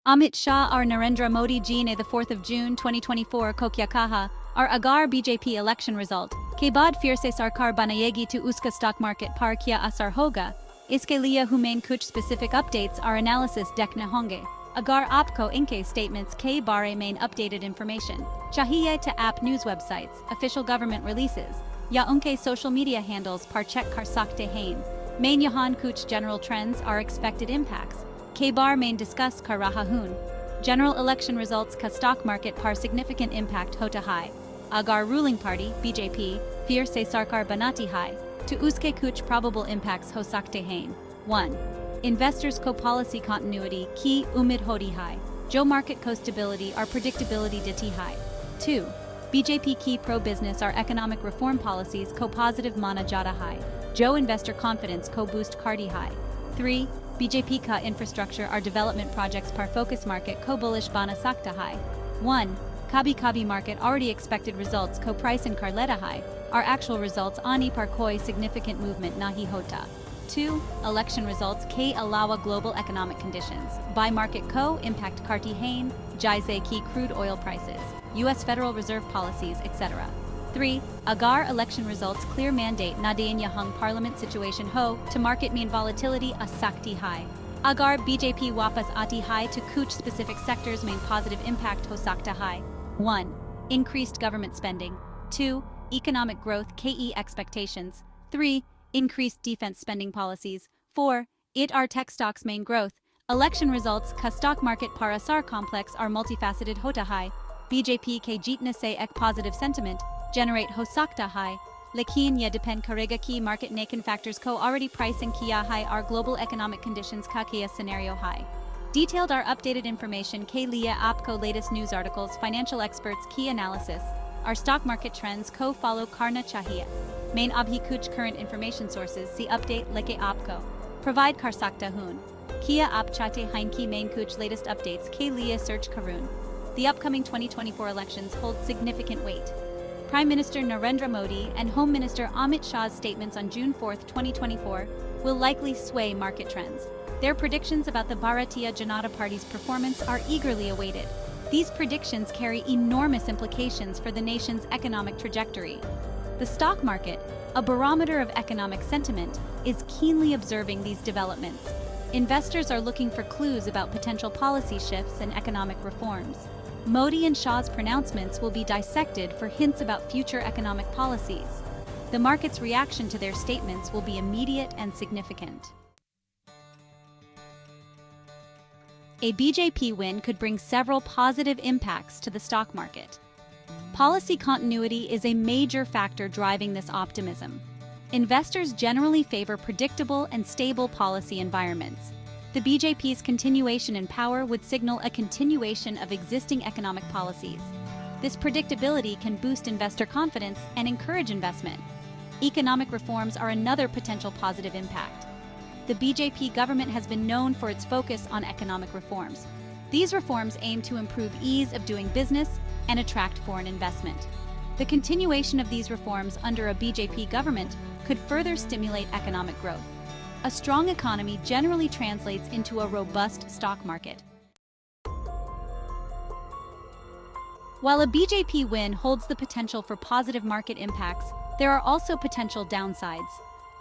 Amit Shah और Narendra Modi ji ने the 4th of June 2024 को क्या कहा और अगर बीजेपी election result के बाद फिर से सरकार बनाएगी तो उसका stock market पर क्या असर होगा, इसके लिए हमें कुछ specific updates और analysis देखने होंगे। अगर आपको इनके statements के बारे में updated information चाहिए तो आप news websites, official government releases या उनके social media handles पर check कर सकते हैं। मैं यहाँ कुछ general trends और expected impacts के बारे में discuss कर रहा हूँ। General election results का stock market पर significant impact होता है। अगर ruling party BJP फिर से सरकार बनाती है तो उसके कुछ probable impacts हो सकते हैं। 1. Investors को policy continuity की उम्मीद होती है, जो market को stability और predictability देती है। 2. BJP की pro-business और economic reform policies को positive माना जाता है, जो investor confidence को boost करती है। 3. BJP का infrastructure और development projects पर focus market को bullish बना सकता है। 1. कभी-कभी market already expected results को price in कर लेता है और actual results आने पर कोई significant movement नहीं होता। 2. Election results के अलावा global economic conditions by market को impact करती हैं, जैसे कि crude oil prices, US Federal Reserve policies, etc. 3. Agar election results clear mandate na dein yahang parliament situation ho to market mean volatility a sakti high. Agar BJP wapas ati high to kuch specific sectors main positive impact ho sakta high. 1. Increased government spending. 2. Economic growth KE expectations. 3. Increased defense spending policies. 4. It are tech stocks main growth. Election results ka stock market parasar complex are multifaceted hota high. BJP ke jeetne se ek positive sentiment generate ho sakta hai, lekin ya depend karega ki market naken factors ko already pricing kiya hai our global economic conditions ka kiya scenario hai. Detailed our updated information ke liya aapko latest news articles, financial experts key analysis, our stock market trends ko follow karna chahiye. Main abhi kuch current information sources see update leke aapko provide kar sakta hun. Kia aap chate hain ki main kuch latest updates ke liya search karun. The upcoming 2024 elections hold significant weight. Prime Minister Narendra Modi and Home Minister Amit Shah's statements on June 4, 2024, will likely sway market trends. Their predictions about the Bharatiya Janata Party's performance are eagerly awaited. These predictions carry enormous implications for the nation's economic trajectory. The stock market, a barometer of economic sentiment, is keenly observing these developments. Investors are looking for clues about potential policy shifts and economic reforms. Modi and Shah's pronouncements will be dissected for hints about future economic policies. The market's reaction to their statements will be immediate and significant. A BJP win could bring several positive impacts to the stock market. Policy continuity is a major factor driving this optimism. Investors generally favor predictable and stable policy environments. The BJP's continuation in power would signal a continuation of existing economic policies. This predictability can boost investor confidence and encourage investment. Economic reforms are another potential positive impact. The BJP government has been known for its focus on economic reforms. These reforms aim to improve ease of doing business and attract foreign investment. The continuation of these reforms under a BJP government could further stimulate economic growth. A strong economy generally translates into a robust stock market. While a BJP win holds the potential for positive market impacts, there are also potential downsides.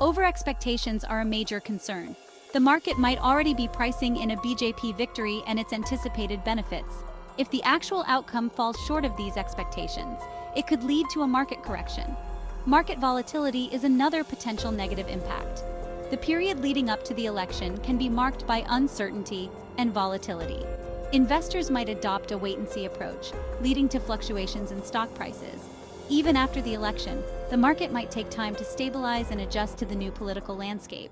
Over-expectations are a major concern. The market might already be pricing in a BJP victory and its anticipated benefits. If the actual outcome falls short of these expectations, it could lead to a market correction. Market volatility is another potential negative impact. The period leading up to the election can be marked by uncertainty and volatility. Investors might adopt a wait-and-see approach, leading to fluctuations in stock prices. Even after the election, the market might take time to stabilize and adjust to the new political landscape.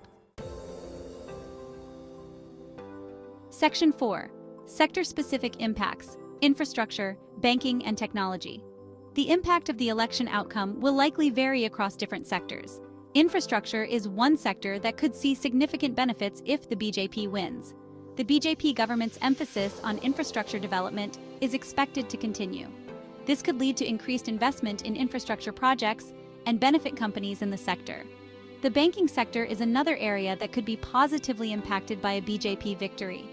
Section 4. Sector-specific impacts, infrastructure, banking, and technology. The impact of the election outcome will likely vary across different sectors. Infrastructure is one sector that could see significant benefits if the BJP wins. The BJP government's emphasis on infrastructure development is expected to continue. This could lead to increased investment in infrastructure projects and benefit companies in the sector. The banking sector is another area that could be positively impacted by a BJP victory.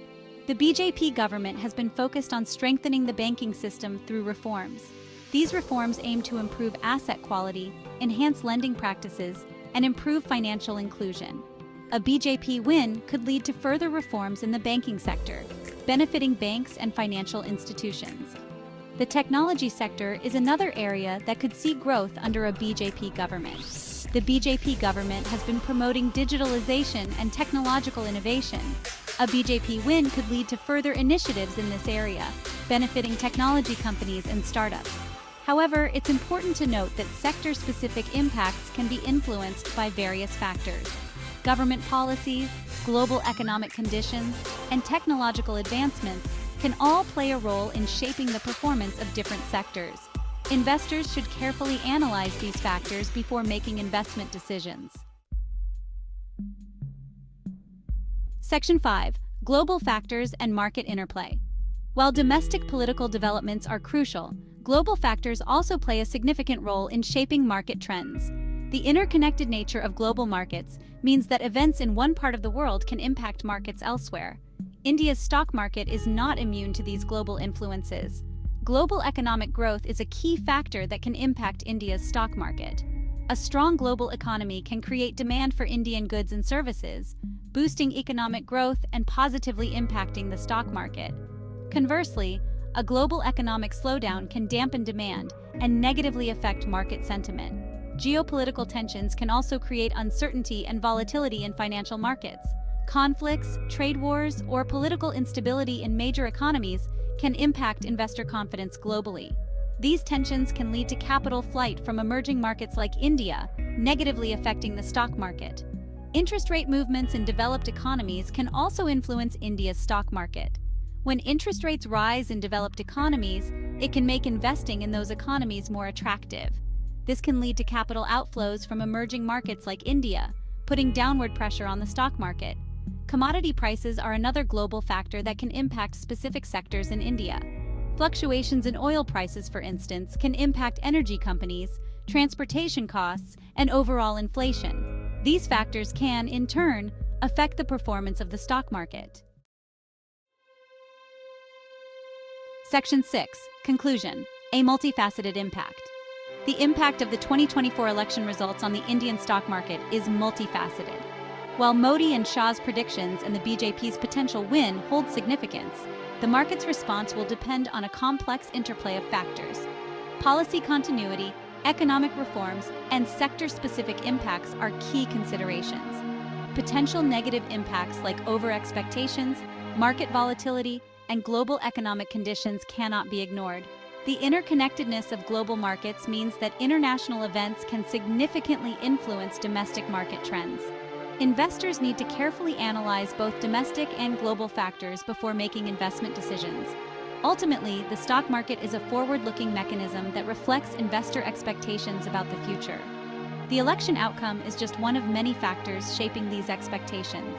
The The BJP government has been focused on strengthening the banking system through reforms. These reforms aim to improve asset quality, enhance lending practices, and improve financial inclusion. A BJP win could lead to further reforms in the banking sector, benefiting banks and financial institutions. The technology sector is another area that could see growth under a BJP government. The BJP government has been promoting digitalization and technological innovation. A BJP win could lead to further initiatives in this area, benefiting technology companies and startups. However, it's important to note that sector-specific impacts can be influenced by various factors. Government policies, global economic conditions, and technological advancements can all play a role in shaping the performance of different sectors. Investors should carefully analyze these factors before making investment decisions. Section 5. Global factors and market interplay. While domestic political developments are crucial, global factors also play a significant role in shaping market trends. The interconnected nature of global markets means that events in one part of the world can impact markets elsewhere. India's stock market is not immune to these global influences. Global economic growth is a key factor that can impact India's stock market. A strong global economy can create demand for Indian goods and services, boosting economic growth and positively impacting the stock market. Conversely, a global economic slowdown can dampen demand and negatively affect market sentiment. Geopolitical tensions can also create uncertainty and volatility in financial markets. Conflicts, trade wars, or political instability in major economies can impact investor confidence globally. These tensions can lead to capital flight from emerging markets like India, negatively affecting the stock market. Interest rate movements in developed economies can also influence India's stock market. When interest rates rise in developed economies, it can make investing in those economies more attractive. This can lead to capital outflows from emerging markets like India, putting downward pressure on the stock market. Commodity prices are another global factor that can impact specific sectors in India. Fluctuations in oil prices, for instance, can impact energy companies, transportation costs, and overall inflation. These factors can, in turn, affect the performance of the stock market. Section 6. Conclusion. A multifaceted impact. The impact of the 2024 election results on the Indian stock market is multifaceted. While Modi and Shah's predictions and the BJP's potential win hold significance, the market's response will depend on a complex interplay of factors. Policy continuity, economic reforms, and sector-specific impacts are key considerations. Potential negative impacts like over-expectations, market volatility, and global economic conditions cannot be ignored. The interconnectedness of global markets means that international events can significantly influence domestic market trends. Investors need to carefully analyze both domestic and global factors before making investment decisions. Ultimately, the stock market is a forward-looking mechanism that reflects investor expectations about the future. The election outcome is just one of many factors shaping these expectations.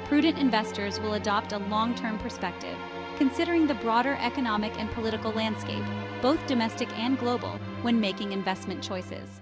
Prudent investors will adopt a long-term perspective, considering the broader economic and political landscape, both domestic and global, when making investment choices.